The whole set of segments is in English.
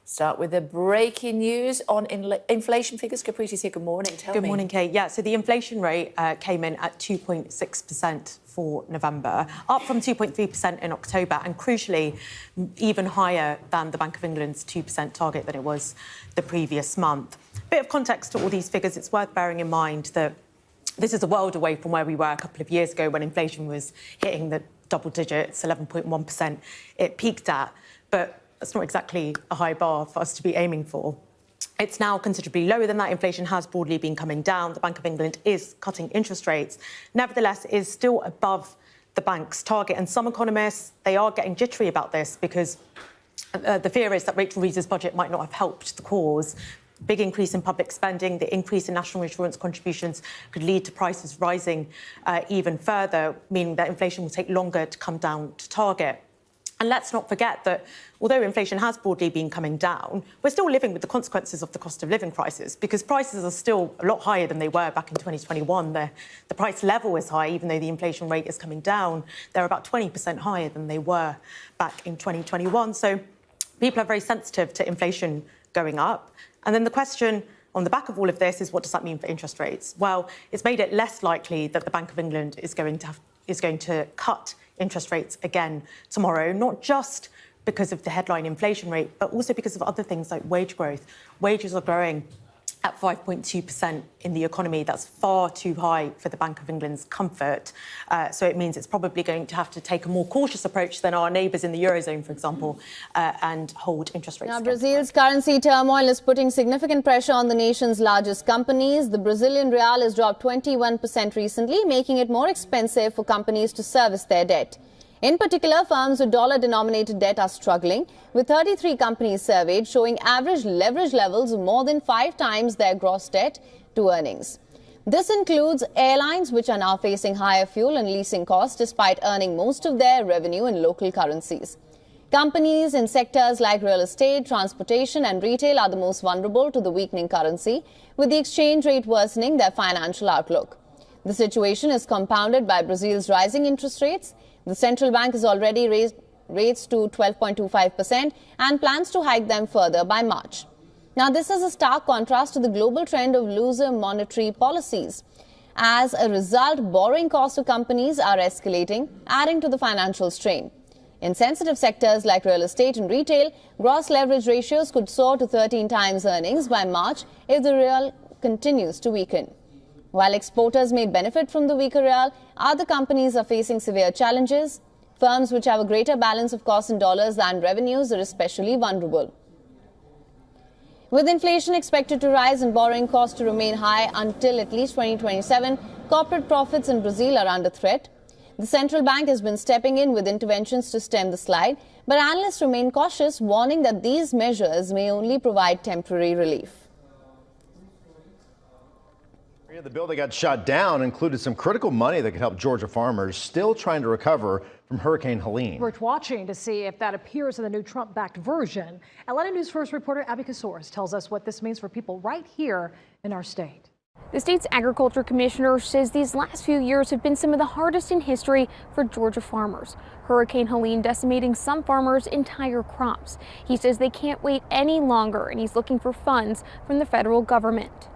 Start with the breaking news on inflation figures. Capriti's here. Good morning. Good morning, Kate. Yeah, so the inflation rate came in at 2.6% for November, up from 2.3% in October, and crucially, even higher than the Bank of England's 2% target that it was the previous month. Bit of context to all these figures. It's worth bearing in mind that this is a world away from where we were a couple of years ago when inflation was hitting the double digits, 11.1% it peaked at. But that's not exactly a high bar for us to be aiming for. It's now considerably lower than that. Inflation has broadly been coming down. The Bank of England is cutting interest rates. Nevertheless, it is still above the bank's target. And some economists, they are getting jittery about this because the fear is that Rachel Reeves's budget might not have helped the cause. Big increase in public spending, the increase in national insurance contributions could lead to prices rising even further, meaning that inflation will take longer to come down to target. And let's not forget that although inflation has broadly been coming down, we're still living with the consequences of the cost of living crisis because prices are still a lot higher than they were back in 2021. The price level is high, even though the inflation rate is coming down. They're about 20% higher than they were back in 2021. So people are very sensitive to inflation going up. And then the question on the back of all of this is, what does that mean for interest rates? Well, it's made it less likely that the Bank of England is going to cut interest rates again tomorrow, not just because of the headline inflation rate, but also because of other things like wage growth. Wages are growing at 5.2% in the economy. That's far too high for the Bank of England's comfort. So it means it's probably going to have to take a more cautious approach than our neighbours in the Eurozone, for example, and hold interest rates. Now, Brazil's currency turmoil is putting significant pressure on the nation's largest companies. The Brazilian real has dropped 21% recently, making it more expensive for companies to service their debt. In particular, firms with dollar-denominated debt are struggling, with 33 companies surveyed showing average leverage levels of more than 5 times their gross debt to earnings. This includes airlines, which are now facing higher fuel and leasing costs despite earning most of their revenue in local currencies. Companies in sectors like real estate, transportation and retail are the most vulnerable to the weakening currency, with the exchange rate worsening their financial outlook. The situation is compounded by Brazil's rising interest rates. The central bank has already raised rates to 12.25% and plans to hike them further by March. Now, this is a stark contrast to the global trend of looser monetary policies. As a result, borrowing costs of companies are escalating, adding to the financial strain. In sensitive sectors like real estate and retail, gross leverage ratios could soar to 13 times earnings by March if the real continues to weaken. While exporters may benefit from the weaker real, other companies are facing severe challenges. Firms which have a greater balance of costs in dollars than revenues are especially vulnerable. With inflation expected to rise and borrowing costs to remain high until at least 2027, corporate profits in Brazil are under threat. The central bank has been stepping in with interventions to stem the slide, but analysts remain cautious, warning that these measures may only provide temporary relief. The bill that got shot down included some critical money that could help Georgia farmers still trying to recover from Hurricane Helene. We're watching to see if that appears in the new Trump-backed version. Atlanta News First reporter Abby Kasouris tells us what this means for people right here in our state. The state's agriculture commissioner says these last few years have been some of the hardest in history for Georgia farmers. Hurricane Helene decimating some farmers' entire crops. He says they can't wait any longer, and he's looking for funds from the federal government.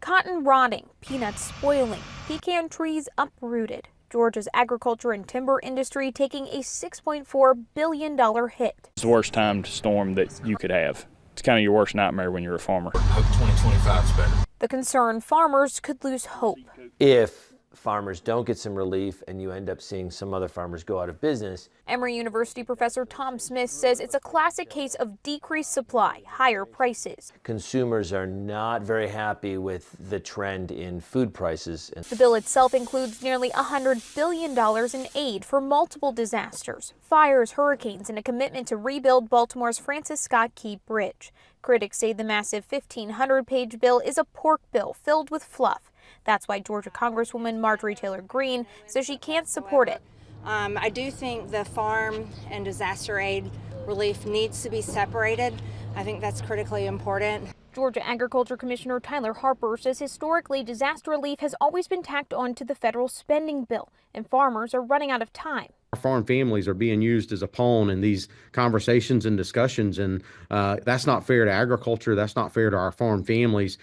Cotton rotting, peanuts spoiling, pecan trees uprooted. Georgia's agriculture and timber industry taking a $6.4 billion hit. It's the worst timed storm that you could have. It's kind of your worst nightmare when you're a farmer. I hope 2025 is better. The concerned farmers could lose hope. If farmers don't get some relief and you end up seeing some other farmers go out of business. Emory University professor Tom Smith says it's a classic case of decreased supply, higher prices. Consumers are not very happy with the trend in food prices. The bill itself includes nearly $100 billion in aid for multiple disasters, fires, hurricanes, and a commitment to rebuild Baltimore's Francis Scott Key Bridge. Critics say the massive 1,500-page bill is a pork bill filled with fluff. That's why Georgia Congresswoman Marjorie Taylor Greene says she can't support it. I do think the farm and disaster aid relief needs to be separated. I think that's critically important. Georgia Agriculture Commissioner Tyler Harper says historically disaster relief has always been tacked on to the federal spending bill, and farmers are running out of time. Our farm families are being used as a pawn in these conversations and discussions, and that's not fair to agriculture. That's not fair to our farm families.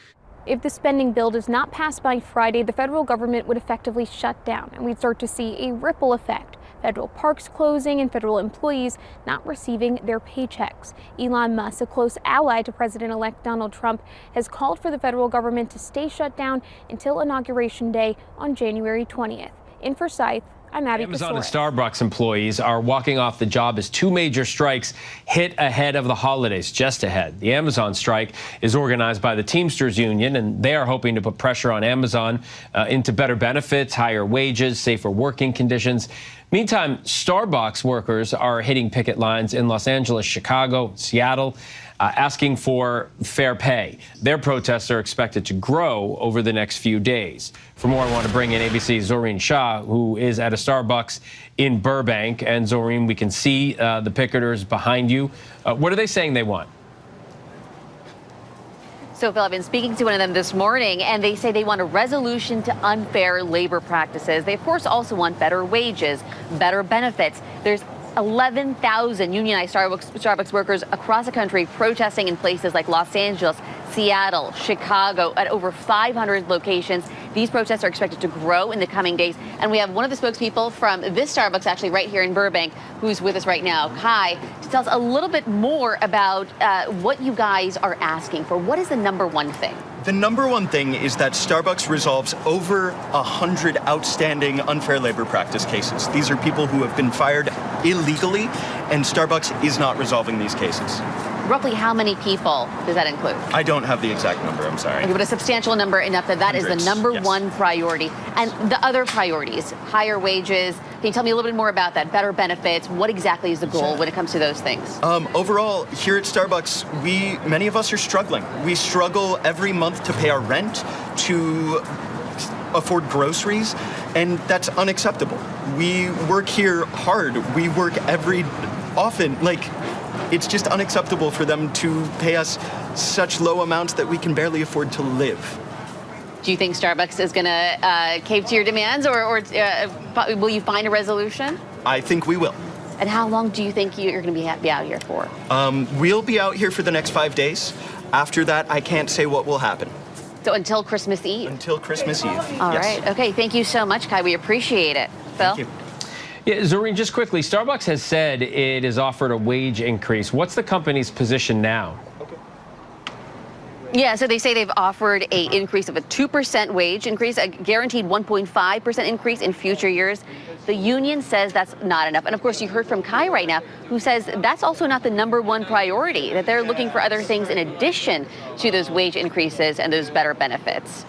If the spending bill does not pass by Friday, the federal government would effectively shut down, and we'd start to see a ripple effect. Federal parks closing and federal employees not receiving their paychecks. Elon Musk, a close ally to President-elect Donald Trump, has called for the federal government to stay shut down until Inauguration Day on January 20th. In Forsyth, I'm Abby Amazon and Kasora. Starbucks employees are walking off the job as two major strikes hit ahead of the holidays, just ahead. The Amazon strike is organized by the Teamsters Union, and they are hoping to put pressure on Amazon into better benefits, higher wages, safer working conditions. Meantime, Starbucks workers are hitting picket lines in Los Angeles, Chicago, Seattle, asking for fair pay. Their protests are expected to grow over the next few days. For more, I want to bring in ABC's Zohreen Shah, who is at a Starbucks in Burbank. And Zohreen, we can see the picketers behind you. What are they saying they want? So, Phil, I've been speaking to one of them this morning, and they say they want a resolution to unfair labor practices. They, of course, also want better wages, better benefits. There's 11,000 unionized Starbucks workers across the country protesting in places like Los Angeles, Seattle, Chicago, at over 500 locations. These protests are expected to grow in the coming days. And we have one of the spokespeople from this Starbucks, actually right here in Burbank, who's with us right now, Kai, to tell us a little bit more about what you guys are asking for. What is the number one thing? The number one thing is that Starbucks resolves over 100 outstanding unfair labor practice cases. These are people who have been fired illegally, and Starbucks is not resolving these cases. Roughly how many people does that include? I don't have the exact number, I'm sorry. Okay, but a substantial number, enough that that Hundreds, is the number yes. one priority. And the other priorities, higher wages. Can you tell me a little bit more about that? Better benefits. What exactly is the goal when it comes to those things? Overall, here at Starbucks, many of us are struggling. We struggle every month to pay our rent, to afford groceries, and that's unacceptable. We work here hard. We work often. It's just unacceptable for them to pay us such low amounts that we can barely afford to live. Do you think Starbucks is going to cave to your demands, or will you find a resolution? I think we will. And how long do you think you're going to be out here for? We'll be out here for the next 5 days. After that, I can't say what will happen. So until Christmas Eve? Until Christmas Eve, All yes. right. Okay, thank you so much, Kai. We appreciate it. Phil? Thank you. Yeah, Zohreen, just quickly, Starbucks has said it has offered a wage increase. What's the company's position now? Yeah, so they say they've offered an increase of a 2% wage increase, a guaranteed 1.5% increase in future years. The union says that's not enough. And of course, you heard from Kai right now, who says that's also not the number one priority, that they're looking for other things in addition to those wage increases and those better benefits.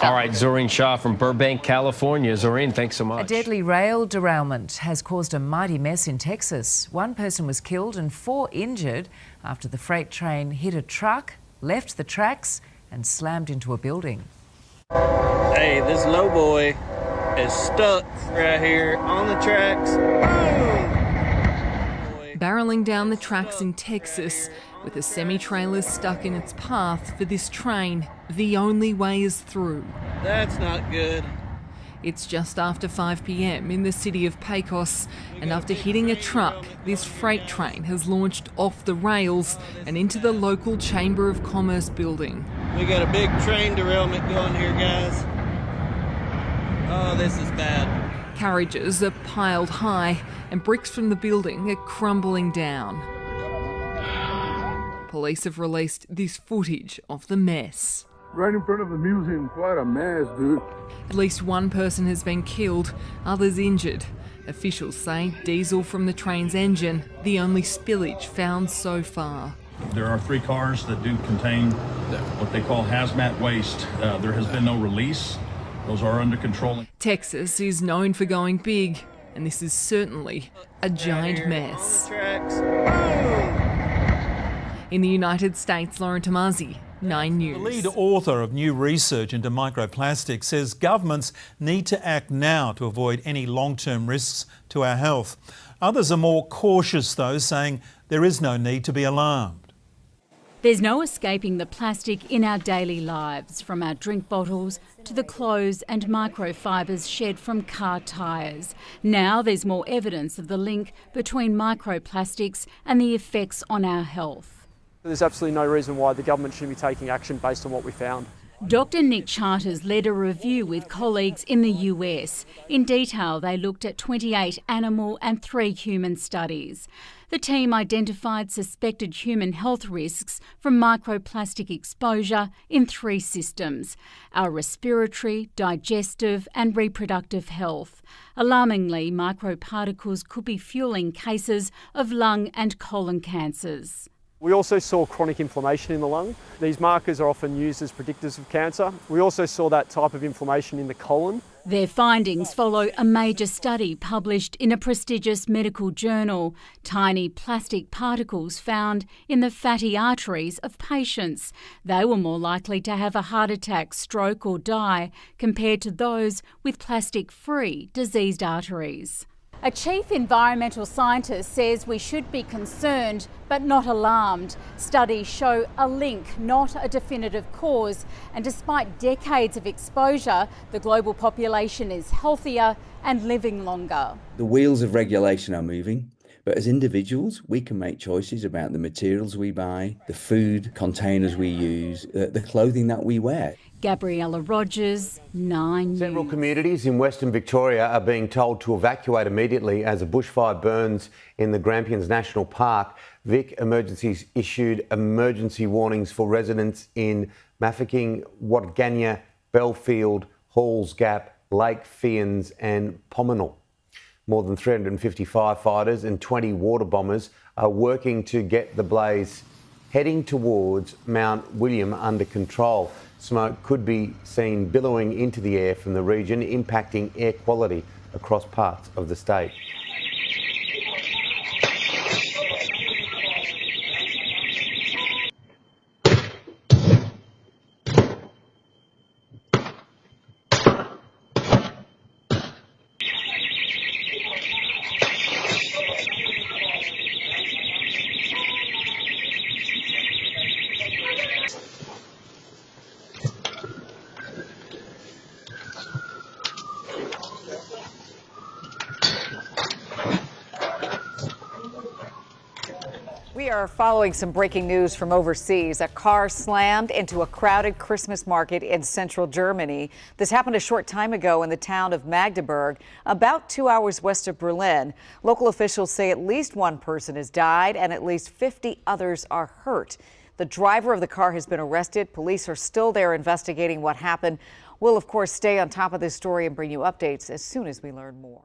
All right, Zohreen Shah from Burbank, California. Zohreen, thanks so much. A deadly rail derailment has caused a mighty mess in Texas. One person was killed and 4 injured after the freight train hit a truck, left the tracks and slammed into a building. Hey, this low boy is stuck right here on the tracks. Barreling down the tracks in Texas with a semi-trailer stuck in its path for this train. The only way is through. That's not good. It's just after 5 p.m. in the city of Pecos, and after hitting a truck, this freight train has launched off the rails and into the local Chamber of Commerce building. We got a big train derailment going here, guys. Oh, this is bad. Carriages are piled high and bricks from the building are crumbling down. Police have released this footage of the mess. Right in front of the museum, quite a mess, dude. At least one person has been killed, others injured. Officials say diesel from the train's engine, the only spillage found so far. There are 3 cars that do contain what they call hazmat waste. There has been no release. Those are under control. Texas is known for going big, and this is certainly a giant mess. In the United States, Lauren Tomasi, 9 News. The lead author of new research into microplastics says governments need to act now to avoid any long-term risks to our health. Others are more cautious, though, saying there is no need to be alarmed. There's no escaping the plastic in our daily lives, from our drink bottles to the clothes and microfibres shed from car tyres. Now there's more evidence of the link between microplastics and the effects on our health. There's absolutely no reason why the government should be taking action based on what we found. Dr. Nick Charters led a review with colleagues in the US. In detail, they looked at 28 animal and 3 human studies. The team identified suspected human health risks from microplastic exposure in 3 systems: our respiratory, digestive and reproductive health. Alarmingly, microparticles could be fueling cases of lung and colon cancers. We also saw chronic inflammation in the lung. These markers are often used as predictors of cancer. We also saw that type of inflammation in the colon. Their findings follow a major study published in a prestigious medical journal. Tiny plastic particles found in the fatty arteries of patients. They were more likely to have a heart attack, stroke or die compared to those with plastic-free diseased arteries. A chief environmental scientist says we should be concerned but not alarmed. Studies show a link, not a definitive cause, and despite decades of exposure, the global population is healthier and living longer. The wheels of regulation are moving, but as individuals, we can make choices about the materials we buy, the food containers we use, the clothing that we wear. Gabriella Rogers, 9 News. Several communities in Western Victoria are being told to evacuate immediately as a bushfire burns in the Grampians National Park. Vic Emergencies issued emergency warnings for residents in Mafeking, Watganya, Belfield, Halls Gap, Lake Fians and Pominal. More than 350 firefighters and 20 water bombers are working to get the blaze heading towards Mount William under control. Smoke could be seen billowing into the air from the region, impacting air quality across parts of the state. We are following some breaking news from overseas. A car slammed into a crowded Christmas market in central Germany. This happened a short time ago in the town of Magdeburg, about 2 hours west of Berlin. Local officials say at least 1 person has died and at least 50 others are hurt. The driver of the car has been arrested. Police are still there investigating what happened. We'll, of course, stay on top of this story and bring you updates as soon as we learn more.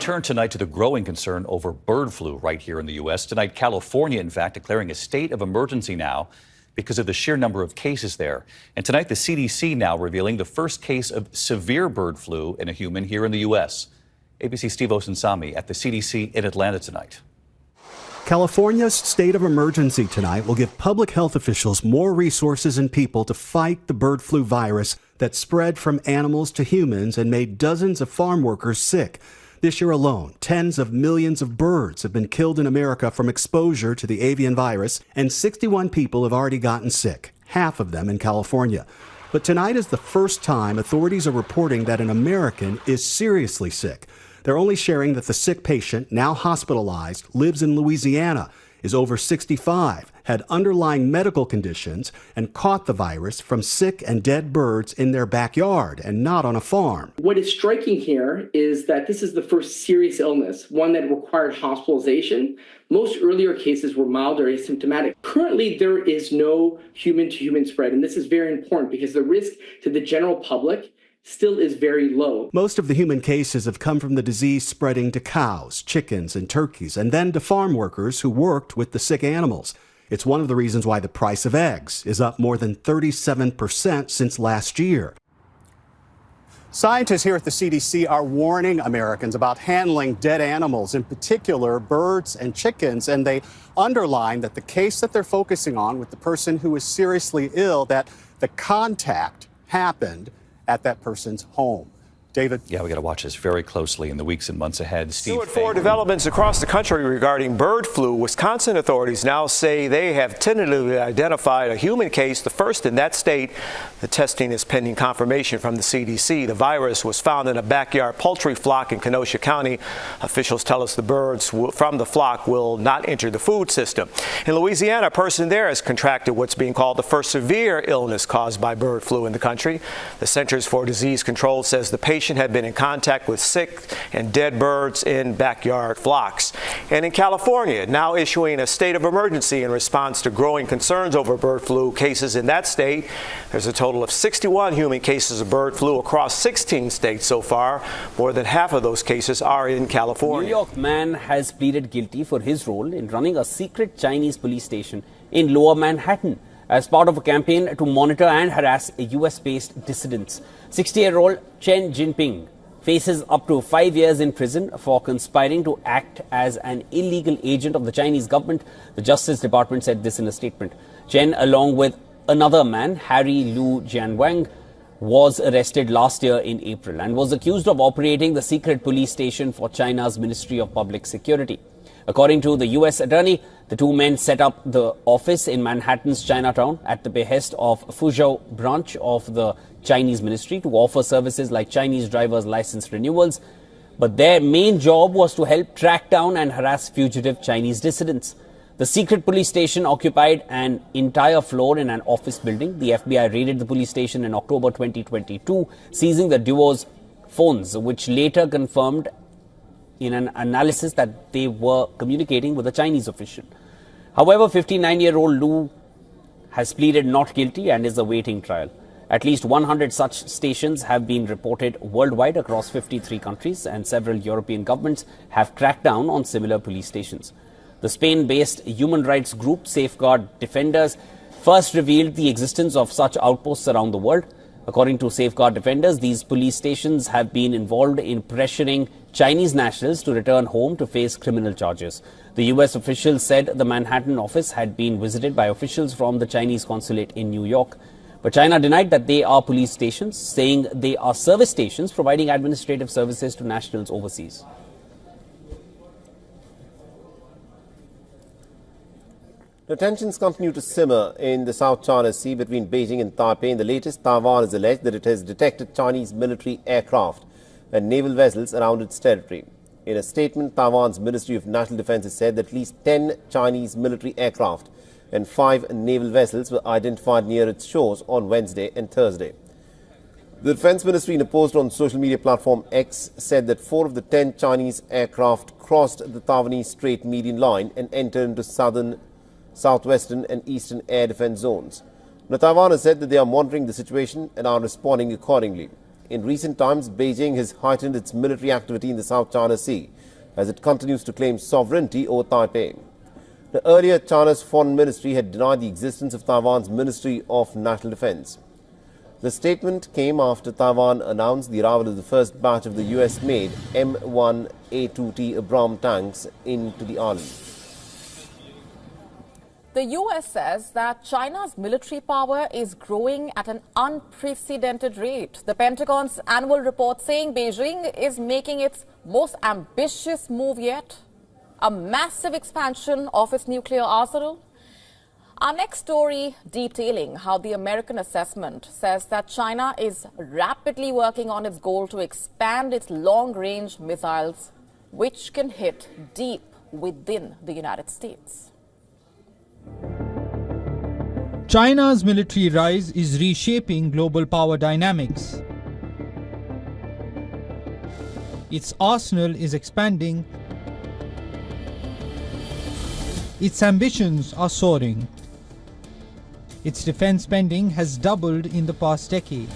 Turn tonight to the growing concern over bird flu right here in the U.S. Tonight, California, in fact, declaring a state of emergency now because of the sheer number of cases there. And tonight, the CDC now revealing the first case of severe bird flu in a human here in the U.S. ABC's Steve Osunsami at the CDC in Atlanta tonight. California's state of emergency tonight will give public health officials more resources and people to fight the bird flu virus that spread from animals to humans and made dozens of farm workers sick. This year alone, tens of millions of birds have been killed in America from exposure to the avian virus, and 61 people have already gotten sick, half of them in California. But tonight is the first time authorities are reporting that an American is seriously sick. They're only sharing that the sick patient, now hospitalized, lives in Louisiana, is over 65, had underlying medical conditions, and caught the virus from sick and dead birds in their backyard and not on a farm. What is striking here is that this is the first serious illness, one that required hospitalization. Most earlier cases were mild or asymptomatic. Currently, there is no human-to-human spread, and this is very important because the risk to the general public still is very low. Most of the human cases have come from the disease spreading to cows, chickens, and turkeys, and then to farm workers who worked with the sick animals. It's one of the reasons why the price of eggs is up more than 37% since last year. Scientists here at the CDC are warning Americans about handling dead animals, in particular birds and chickens, and they underline that the case that they're focusing on with the person who is seriously ill, that the contact happened at that person's home. David? Yeah, we got to watch this very closely in the weeks and months ahead. Steve. Still at 4 developments across the country regarding bird flu. Wisconsin authorities now say they have tentatively identified a human case, the first in that state. The testing is pending confirmation from the CDC. The virus was found in a backyard poultry flock in Kenosha County. Officials tell us the birds from the flock will not enter the food system. In Louisiana, a person there has contracted what's being called the first severe illness caused by bird flu in the country. The Centers for Disease Control says the patient had been in contact with sick and dead birds in backyard flocks. And in California, now issuing a state of emergency in response to growing concerns over bird flu cases in that state. There's a total of 61 human cases of bird flu across 16 states so far. More than half of those cases are in California. New York man has pleaded guilty for his role in running a secret Chinese police station in Lower Manhattan as part of a campaign to monitor and harass US-based dissidents. 60-year-old Chen Jinping faces up to 5 years in prison for conspiring to act as an illegal agent of the Chinese government. The Justice Department said this in a statement. Chen, along with another man, Harry Lu Jianwang, was arrested last year in April and was accused of operating the secret police station for China's Ministry of Public Security. According to the U.S. attorney, the two men set up the office in Manhattan's Chinatown at the behest of Fuzhou branch of the Chinese ministry to offer services like Chinese driver's license renewals. But their main job was to help track down and harass fugitive Chinese dissidents. The secret police station occupied an entire floor in an office building. The FBI raided the police station in October 2022, seizing the duo's phones, which later confirmed in an analysis that they were communicating with a Chinese official. However, 59-year-old Lu has pleaded not guilty and is awaiting trial. At least 100 such stations have been reported worldwide across 53 countries, and several European governments have cracked down on similar police stations. The Spain-based human rights group Safeguard Defenders first revealed the existence of such outposts around the world. According to Safeguard Defenders, these police stations have been involved in pressuring Chinese nationals to return home to face criminal charges. The U.S. officials said the Manhattan office had been visited by officials from the Chinese consulate in New York. But China denied that they are police stations, saying they are service stations providing administrative services to nationals overseas. The tensions continue to simmer in the South China Sea between Beijing and Taipei. In the latest, Taiwan has alleged that it has detected Chinese military aircraft and naval vessels around its territory. In a statement, Taiwan's Ministry of National Defense has said that at least 10 Chinese military aircraft and 5 naval vessels were identified near its shores on Wednesday and Thursday. The Defense Ministry, in a post on social media platform X, said that 4 of the 10 Chinese aircraft crossed the Taiwanese Strait median line and entered into southern, southwestern and eastern air defense zones. Now, Taiwan has said that they are monitoring the situation and are responding accordingly. In recent times, Beijing has heightened its military activity in the South China Sea as it continues to claim sovereignty over Taipei. Now, earlier, China's foreign ministry had denied the existence of Taiwan's Ministry of National Defense. The statement came after Taiwan announced the arrival of the first batch of the US-made M1A2T Abrams tanks into the island. The U.S. says that China's military power is growing at an unprecedented rate. The Pentagon's annual report saying Beijing is making its most ambitious move yet, a massive expansion of its nuclear arsenal. Our next story detailing how the American assessment says that China is rapidly working on its goal to expand its long-range missiles, which can hit deep within the United States. China's military rise is reshaping global power dynamics. Its arsenal is expanding. Its ambitions are soaring. Its defense spending has doubled in the past decade.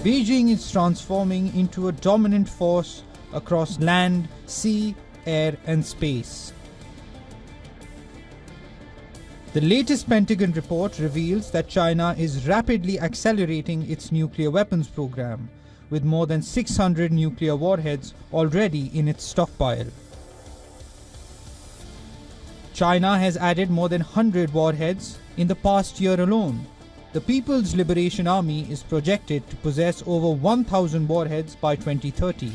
Beijing is transforming into a dominant force across land, sea, air, and space. The latest Pentagon report reveals that China is rapidly accelerating its nuclear weapons program, with more than 600 nuclear warheads already in its stockpile. China has added more than 100 warheads in the past year alone. The People's Liberation Army is projected to possess over 1,000 warheads by 2030.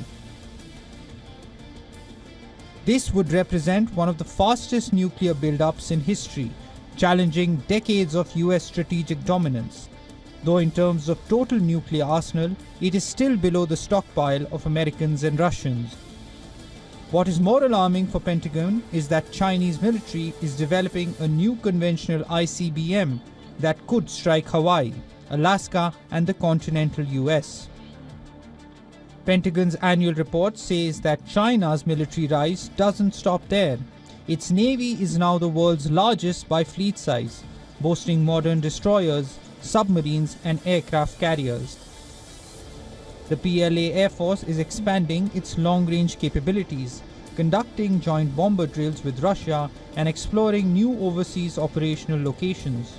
This would represent one of the fastest nuclear buildups in history, challenging decades of US strategic dominance. Though in terms of total nuclear arsenal, it is still below the stockpile of Americans and Russians. What is more alarming for Pentagon is that Chinese military is developing a new conventional ICBM that could strike Hawaii, Alaska, and the continental US. Pentagon's annual report says that China's military rise doesn't stop there. Its navy is now the world's largest by fleet size, boasting modern destroyers, submarines, and aircraft carriers. The PLA Air Force is expanding its long-range capabilities, conducting joint bomber drills with Russia and exploring new overseas operational locations.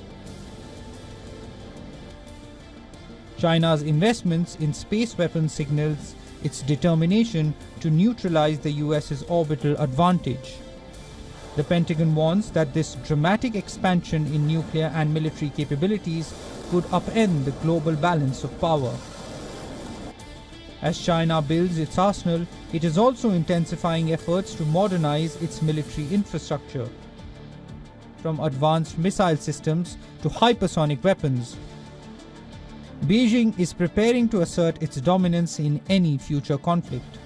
China's investments in space weapons signals its determination to neutralize the US's orbital advantage. The Pentagon warns that this dramatic expansion in nuclear and military capabilities could upend the global balance of power. As China builds its arsenal, it is also intensifying efforts to modernize its military infrastructure. From advanced missile systems to hypersonic weapons, Beijing is preparing to assert its dominance in any future conflict.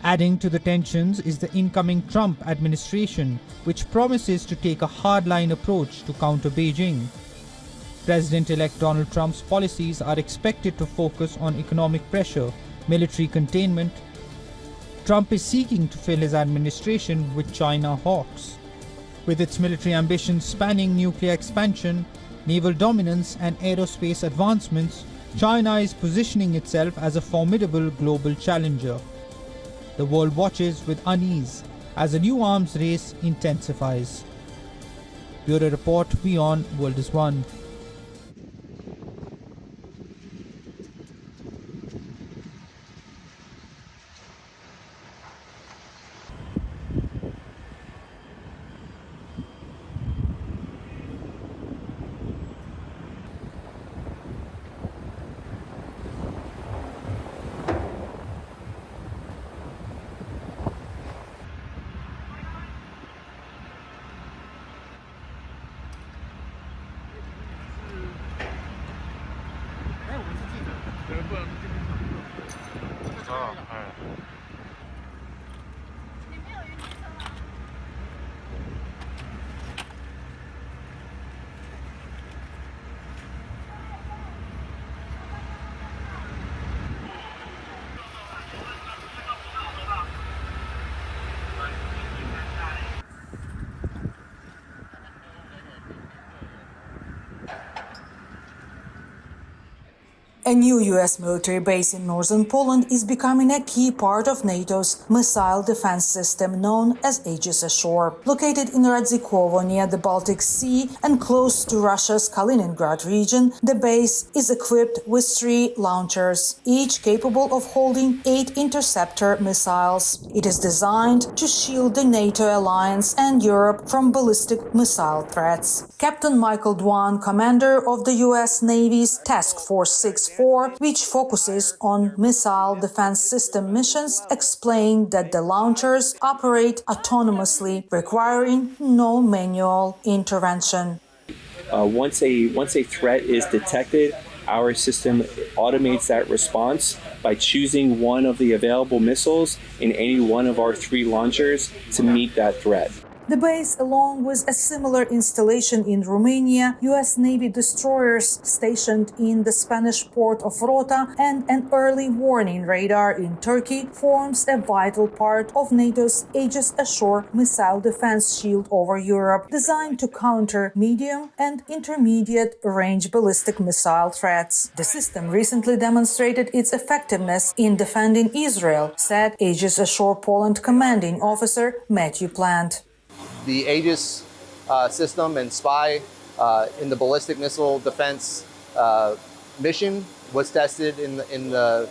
Adding to the tensions is the incoming Trump administration, which promises to take a hardline approach to counter Beijing. President-elect Donald Trump's policies are expected to focus on economic pressure, military containment. Trump is seeking to fill his administration with China hawks. With its military ambitions spanning nuclear expansion, naval dominance, and aerospace advancements, China is positioning itself as a formidable global challenger. The world watches with unease as a new arms race intensifies. Bureau Report, WION, World is One. A new U.S. military base in northern Poland is becoming a key part of NATO's missile defense system known as Aegis Ashore. Located in Radzikovo near the Baltic Sea and close to Russia's Kaliningrad region, the base is equipped with 3 launchers, each capable of holding 8 interceptor missiles. It is designed to shield the NATO alliance and Europe from ballistic missile threats. Captain Michael Dwan, commander of the U.S. Navy's Task Force 640, 4, which focuses on missile defense system missions, explained that the launchers operate autonomously, requiring no manual intervention. Once a threat is detected, our system automates that response by choosing one of the available missiles in any one of our 3 launchers to meet that threat. The base, along with a similar installation in Romania, U.S. Navy destroyers stationed in the Spanish port of Rota, and an early warning radar in Turkey, forms a vital part of NATO's Aegis Ashore missile defense shield over Europe, designed to counter medium and intermediate range ballistic missile threats. The system recently demonstrated its effectiveness in defending Israel, said Aegis Ashore Poland commanding officer Matthew Plant. The Aegis system and SPY in the ballistic missile defense mission was tested in the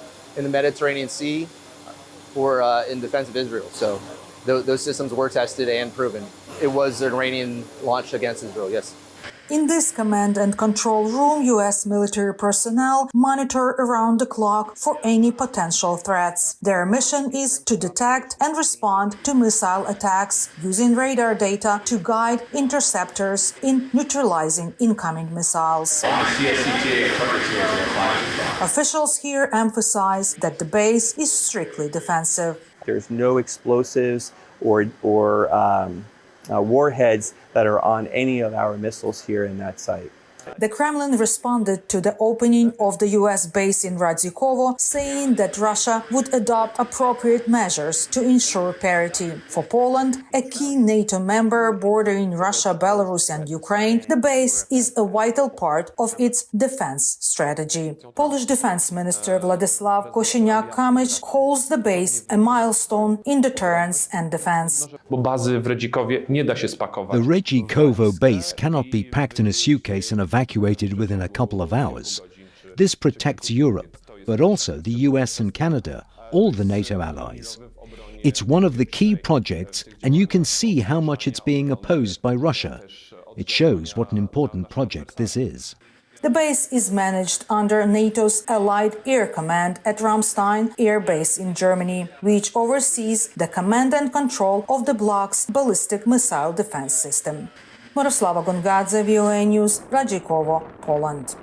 Mediterranean Sea for in defense of Israel. So those systems were tested and proven. It was an Iranian launch against Israel, yes. In this command and control room, U.S. military personnel monitor around the clock for any potential threats. Their mission is to detect and respond to missile attacks using radar data to guide interceptors in neutralizing incoming missiles. Officials here emphasize that the base is strictly defensive. There's no explosives or warheads that are on any of our missiles here in that site. The Kremlin responded to the opening of the U.S. base in Radzikovo, saying that Russia would adopt appropriate measures to ensure parity. For Poland, a key NATO member bordering Russia, Belarus and Ukraine, the base is a vital part of its defense strategy. Polish Defense Minister Władysław Kosiniak-Kamysz calls the base a milestone in deterrence and defense. The Radzikovo base cannot be packed in a suitcase and evacuated within a couple of hours. This protects Europe, but also the US and Canada, all the NATO allies. It's one of the key projects, and you can see how much it's being opposed by Russia. It shows what an important project this is. The base is managed under NATO's Allied Air Command at Ramstein Air Base in Germany, which oversees the command and control of the bloc's ballistic missile defense system. Miroslava Gongadze, VOA News, Radzikowo, Poland.